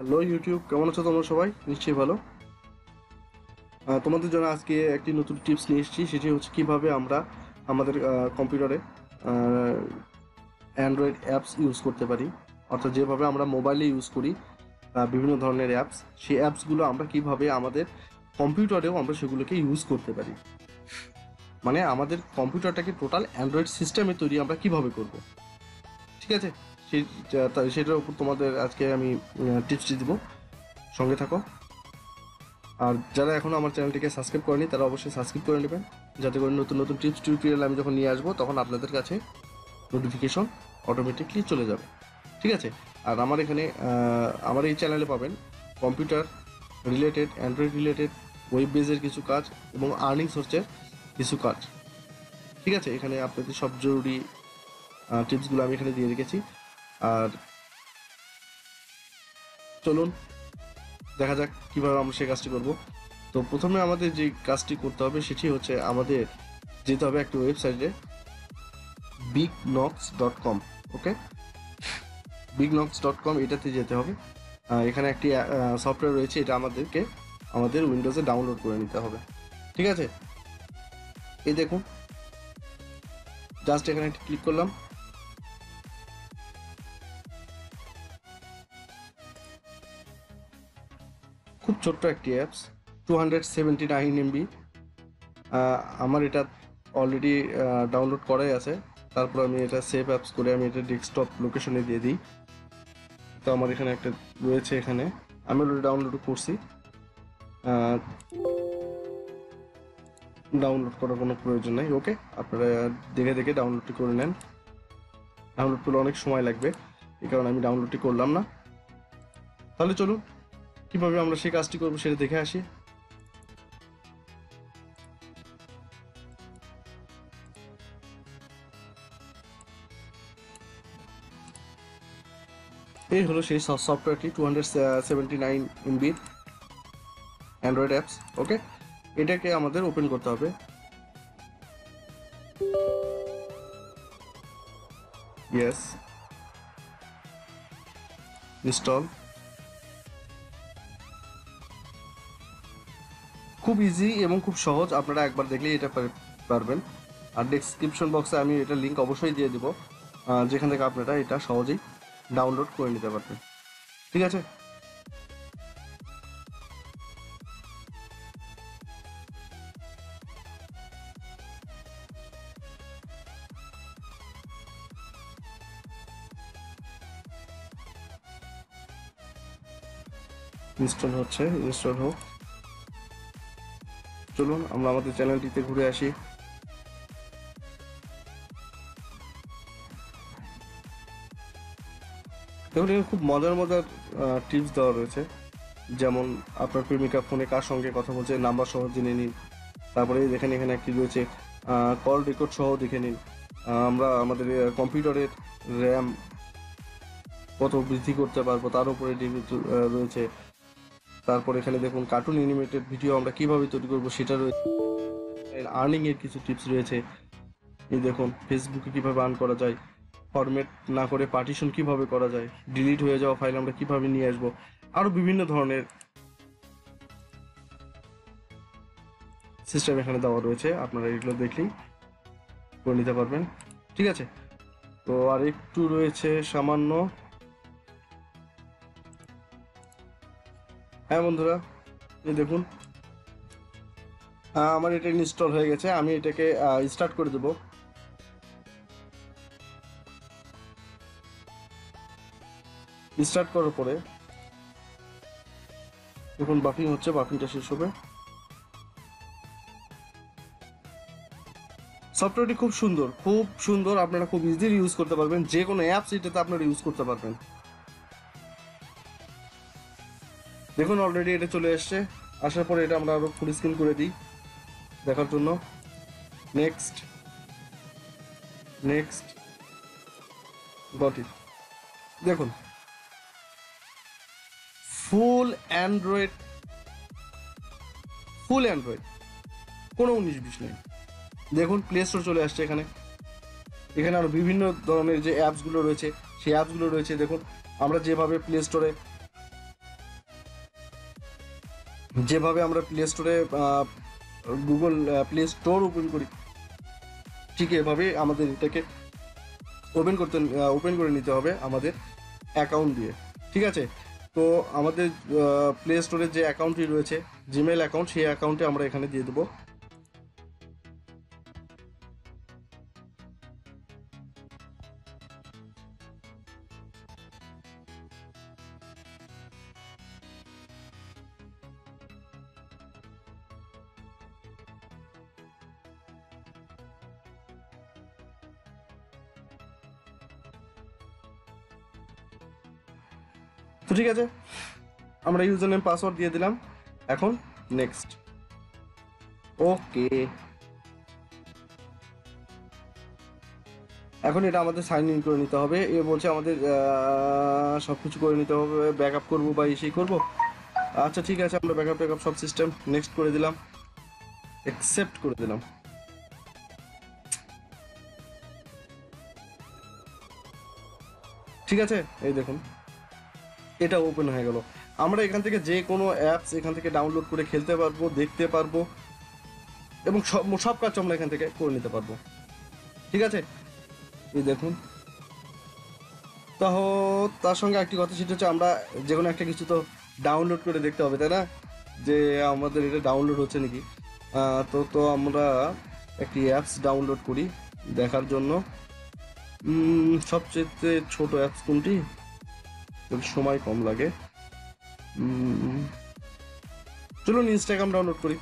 Hello YouTube, কেমন আছো তোমরা সবাই? নিশ্চয়ই ভালো। তোমাদের জন্য আজকে একটি নতুন টিপস নিয়ে এসেছি। সেটি হচ্ছে কিভাবে আমরা আমাদের কম্পিউটারে অ্যান্ড্রয়েড অ্যাপস ইউজ করতে পারি। অর্থাৎ যেভাবে আমরা মোবাইলে ইউজ করি বিভিন্ন ধরনের অ্যাপস, সেই অ্যাপসগুলো আমরা কিভাবে আমাদের কম্পিউটারেও আমরা সেগুলোকে ইউজ করতে পারি। মানে আমাদের কম্পিউটারটাকে টোটাল অ্যান্ড্রয়েড সিস্টেমে তৈরি আমরা কিভাবে করব, ঠিক আছে? সেটার উপর তোমাদের আজকে আমি টিপসটি দিব। সঙ্গে থাকো। আর যারা এখনও আমার চ্যানেলটিকে সাবস্ক্রাইব করেনি তারা অবশ্যই সাবস্ক্রাইব করে নেবেন, যাতে করে নতুন নতুন টিপস টিউটোরিয়াল আমি যখন নিয়ে আসবো তখন আপনাদের কাছে নোটিফিকেশন অটোমেটিকলি চলে যাবে, ঠিক আছে? আর আমার এখানে আমার এই চ্যানেলে পাবেন computer related, Android related, web বেজের কিছু কাজ এবং আর্নিং সোর্সের কিছু কাজ, ঠিক আছে? এখানে আপনাদের সব জরুরি টিপসগুলো আমি এখানে দিয়ে রেখেছি। আর চলুন দেখা যাক কীভাবে আমরা সেই কাজটি করব। তো প্রথমে আমাদের যে কাজটি করতে হবে সেটি হচ্ছে আমাদের যেতে হবে একটি ওয়েবসাইটে, bignox.com। ওকে, bignox.com, এটাতে যেতে হবে। এখানে একটি সফটওয়্যার রয়েছে, এটা আমাদেরকে আমাদের উইন্ডোজে ডাউনলোড করে নিতে হবে, ঠিক আছে? এই দেখুন, জাস্ট এখানে ক্লিক করলাম। খুব ছোট্ট একটি অ্যাপস, 279 MB। আমার এটা অলরেডি ডাউনলোড করাই আছে। তারপর আমি এটা সেভ অ্যাপস করে আমি এটা ডেস্কটপ লোকেশনে দিয়ে দিই। তো আমার এখানে একটা রয়েছে, এখানে আমি অলরেডি ডাউনলোড করছি। ডাউনলোড করার কোনো প্রয়োজন নেই। ওকে, আপনারা দেখে দেখে ডাউনলোডটি করে নেন। ডাউনলোড করলে অনেক সময় লাগবে, এই কারণে আমি ডাউনলোডটি করলাম না। তাহলে চলুন কীভাবে আমরা সেই কাজটি করবো সেটা দেখে আসি। এই হলো সেই সফটওয়্যারটি, 279 MB অ্যান্ড্রয়েড অ্যাপস। ওকে, এটাকে আমাদের ওপেন করতে হবে। Yes, install. খুব ইজি এবং খুব সহজ, আপনারা একবার দেখলেই এটা পারবেন। আর ডেসক্রিপশন বক্সে আমি এটা লিঙ্ক অবশ্যই দিয়ে দিব, যেখান থেকে আপনারা এটা সহজেই ডাউনলোড করে নিতে পারবেন, ঠিক আছে? ইনস্টল হচ্ছে, ইনস্টল হোক। চলুন আমরা আমাদের চ্যানেলটিতে ঘুরে আসি। দেখুন, এখানে খুব মজার মজার টিপস দেওয়া রয়েছে, যেমন আপনার প্রেমিকা ফোনে কার সঙ্গে কথা বলছে নাম্বার সহ জেনে নিন। তারপরে দেখেন এখানে একটি রয়েছে কল রেকর্ড সহ দেখে নিন। আমরা আমাদের কম্পিউটারের র্যাম কত বৃদ্ধি করতে পারবো তার উপরে রয়েছে। তারপর এখানে দেখুন কার্টুন অ্যানিমেটেড ভিডিও আমরা কিভাবে তৈরি করবো সেটা রয়েছে। আর্নিং এর কিছু টিপস রয়েছে। এই দেখুন, ফেসবুকে কিভাবে আর্ন করা যায়, ফরম্যাট না করে পার্টিশন কিভাবে করা যায়, ডিলিট হয়ে যাওয়া ফাইল আমরা কিভাবে নিয়ে আসবো, আরো বিভিন্ন ধরনের সিস্টেম এখানে দেওয়া রয়েছে। আপনারা এগুলো দেখলেই করে নিতে পারবেন, ঠিক আছে? তো আর একটু রয়েছে সামান্য। হ্যাঁ বন্ধুরা, এই দেখুন, আমার এটা ইনস্টল হয়ে গেছে। আমি এটাকে স্টার্ট করে দেবো। স্টার্ট করার পরে দেখুন বাফিং হচ্ছে, বাফিংটা শেষ হবে। সফটওয়্যারটি খুব সুন্দর, খুব সুন্দর। আপনারা খুব ইজিলি ইউজ করতে পারবেন, যে কোনো অ্যাপস এটাতে আপনারা ইউজ করতে পারবেন। দেখুন অলরেডি এটা চলে এসছে। আসার পরে এটা আমরা আরো ফুল স্ক্রিন করে দিই দেখার জন্য। Next, next, got it. দেখুন, ফুল অ্যান্ড্রয়েড, ফুল অ্যান্ড্রয়েড, কোনো 19-20 নেই। দেখুন প্লে স্টোর চলে আসছে এখানে। এখানে আরো বিভিন্ন ধরনের যে অ্যাপসগুলো রয়েছে সেই অ্যাপসগুলো রয়েছে। দেখুন আমরা যেভাবে প্লে স্টোরে যেভাবে আমরা প্লে স্টোরে গুগল প্লে স্টোর ওপেন করি, ঠিক এভাবে আমাদের এটাকে ওপেন করে নিতে হবে আমাদের অ্যাকাউন্ট দিয়ে। ঠিক আছে, তো আমাদের প্লে স্টোরের যে অ্যাকাউন্টটি রয়েছে, জিমেল অ্যাকাউন্ট, সেই অ্যাকাউন্টে আমরা এখানে দিয়ে দেবো। তো ঠিক আছে, আমরা ইউজার নেম পাসওয়ার্ড দিয়ে দিলাম। এখন নেক্সট। ওকে, এখন এটা আমাদের সাইন ইন করে নিতে হবে। এ বলছে আমাদের সব কিছু করে নিতে হবে, ব্যাকআপ করবো বা সেই করবো। আচ্ছা ঠিক আছে, আমরা ব্যাকআপ সব সিস্টেম নেক্সট করে দিলাম, অ্যাকসেপ্ট করে দিলাম। ঠিক আছে, এই দেখুন এটা ওপেন হয়ে গেল। আমরা এখান থেকে যে কোনো অ্যাপস এখান থেকে ডাউনলোড করে খেলতে পারবো, দেখতে পারবো, এবং সব কাজ আমরা এখান থেকে করে নিতে পারবো। ঠিক আছে, এই দেখুন। তাহ তার সঙ্গে একটি কথা, সেটা হচ্ছে আমরা যে কোনো একটা কিছু তো ডাউনলোড করে দেখতে হবে, তাই না, যে আমাদের এটা ডাউনলোড হচ্ছে নাকি। তো আমরা একটি অ্যাপস ডাউনলোড করি দেখার জন্য। সবচেয়ে ছোট অ্যাপস কোনটি, যদি সময় কম লাগে। চলুন ইনস্টাগ্রাম ডাউনলোড করি।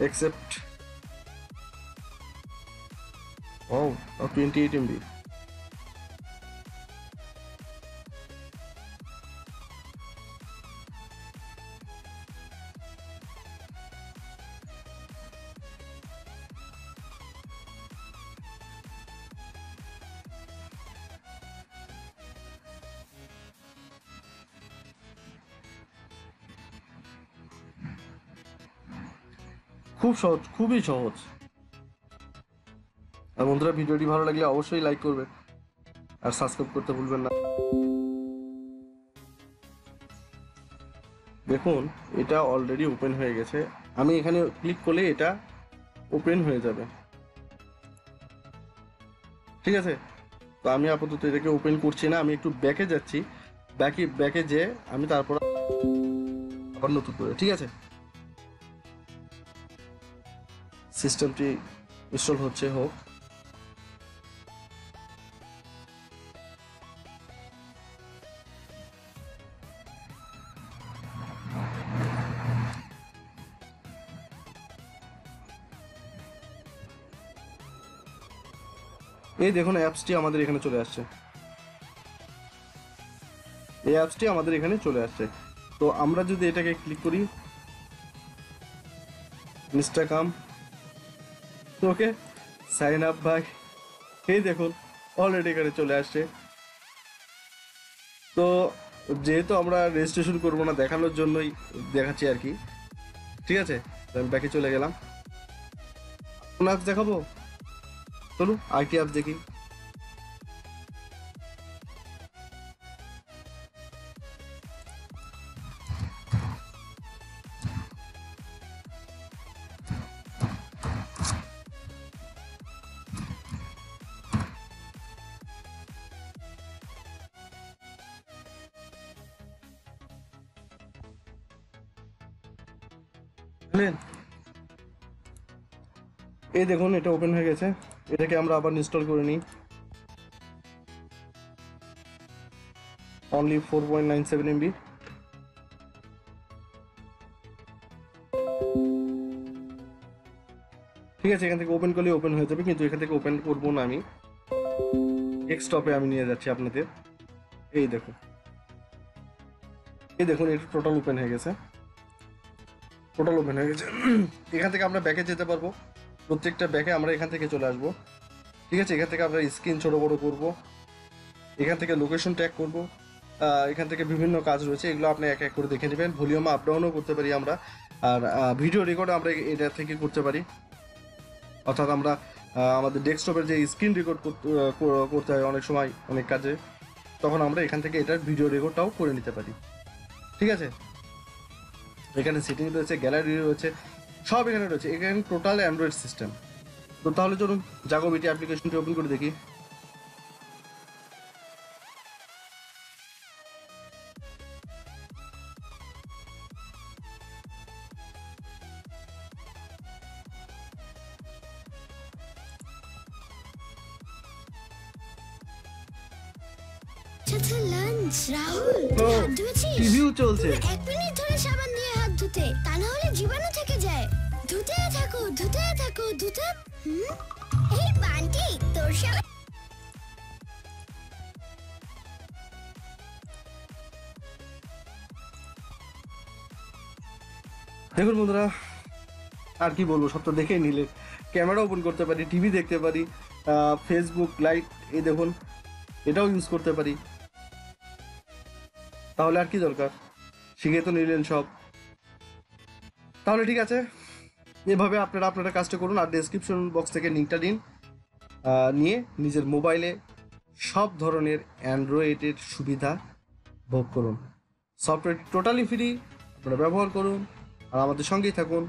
অ্যাকসেপ্ট। ও 28 MB। খুব সহজ, খুবই সহজ। আর বন্ধুরা, ভিডিওটি ভালো লাগলে অবশ্যই লাইক করবেন আর সাবস্ক্রাইব করতে ভুলবেন না। দেখুন এটা অলরেডি ওপেন হয়ে গেছে। আমি এখানে ক্লিক করলে এটা ওপেন হয়ে যাবে। ঠিক আছে, তো আমি আপাতত এটাকে ওপেন করছি না, আমি একটু ব্যাকে যাচ্ছি। ব্যাকে যে আমি তারপর আবার নতুন করে, ঠিক আছে, সিস্টেমটি ইনস্টল হচ্ছে, হোক। এই দেখুন অ্যাপসটি আমাদের এখানে চলে আসছে, এই অ্যাপসটি আমাদের এখানে চলে আসছে। তো আমরা যদি এটাকে ক্লিক করি, ইনস্টাগ্রাম, ওকে, সাইন আপ ভাই, এই দেখুন অলরেডি এখানে চলে আসছে। তো যেহেতু আমরা রেজিস্ট্রেশন করবো না, দেখানোর জন্যই দেখাচ্ছি আর কি। ঠিক আছে, আমি ব্যাকে চলে গেলাম। কোন অ্যাপস দেখাবো, চলুন আইটি অ্যাপস দেখি। বুঝলেন, এই দেখুন এটা ওপেন হয়ে গেছে। এটাকে আমরা আবার ইনস্টল করে নিই। Only 4.97 MB। ঠিক আছে, এখান থেকে ওপেন করলে ওপেন হয়ে যাবে, কিন্তু এখান থেকে ওপেন করবো না আমি, ডেস্কটপে আমি নিয়ে যাচ্ছি আপনাদের। এই দেখুন, এই দেখুন এটা টোটাল ওপেন হয়ে গেছে, টোটাল ওপেন হয়ে গেছে। এখান থেকে আমরা ব্যাকে যেতে পারবো, প্রত্যেকটা ব্যাকে আমরা এখান থেকে চলে আসবো। ঠিক আছে, এখান থেকে আমরা স্ক্রিন ছোট বড় করব, এখান থেকে লোকেশন ট্যাগ করব, এখান থেকে বিভিন্ন কাজ রয়েছে, এগুলো আপনি এক এক করে দেখে নেবেন। ভলিউম আপ ডাউনও করতে পারি আমরা, আর ভিডিও রেকর্ড আমরা এটা থেকে করতে পারি। অর্থাৎ আমরা আমাদের ডেস্কটপের যে স্ক্রিন রেকর্ড করতে হয় অনেক সময় অনেক কাজে, তখন আমরা এখান থেকে এটার ভিডিও রেকর্ডটাও করে নিতে পারি। ঠিক আছে, এখানে সেটিং রয়েছে, গ্যালারি রয়েছে, সব এখানে রয়েছে। এখানে টোটাল অ্যান্ড্রয়েড সিস্টেম। তো তাহলে চলুন জাগো বিটি অ্যাপ্লিকেশনটি ওপেন করে দেখি। লাঞ্চ রাহুল, তুই হাত ধুয়েছিস? টিভিও চলছে। 1 মিনিট ধরে সাবান দিয়ে হাত ধুতে, তা না হলে জীবাণু থেকে যায়। ধুতে থাকো ধুতে থাকো ধুতে। এই বান্টি, তোর সাবান। দেখুন বন্ধুরা, আর কি বলবো, সব তো দেখেই নিলে। ক্যামেরা ওপেন করতে পারি, টিভি দেখতে পারি, ফেসবুক লাইট, এই দেখুন এটাও ইউজ করতে পারি। তাহলে আর কি দরকার, শিখে তো নিলেন সব। তাহলে ঠিক আছে, এভাবে আপনারা কাজটা করুন। আর ডেসক্রিপশন বক্স থেকে লিঙ্কটা নিন, নিয়ে নিজের মোবাইলে সব ধরনের অ্যান্ড্রয়েডের সুবিধা ভোগ করুন। সফটওয়্যারটি টোটালি ফ্রি, আপনারা ব্যবহার করুন আর আমাদের সঙ্গেই থাকুন।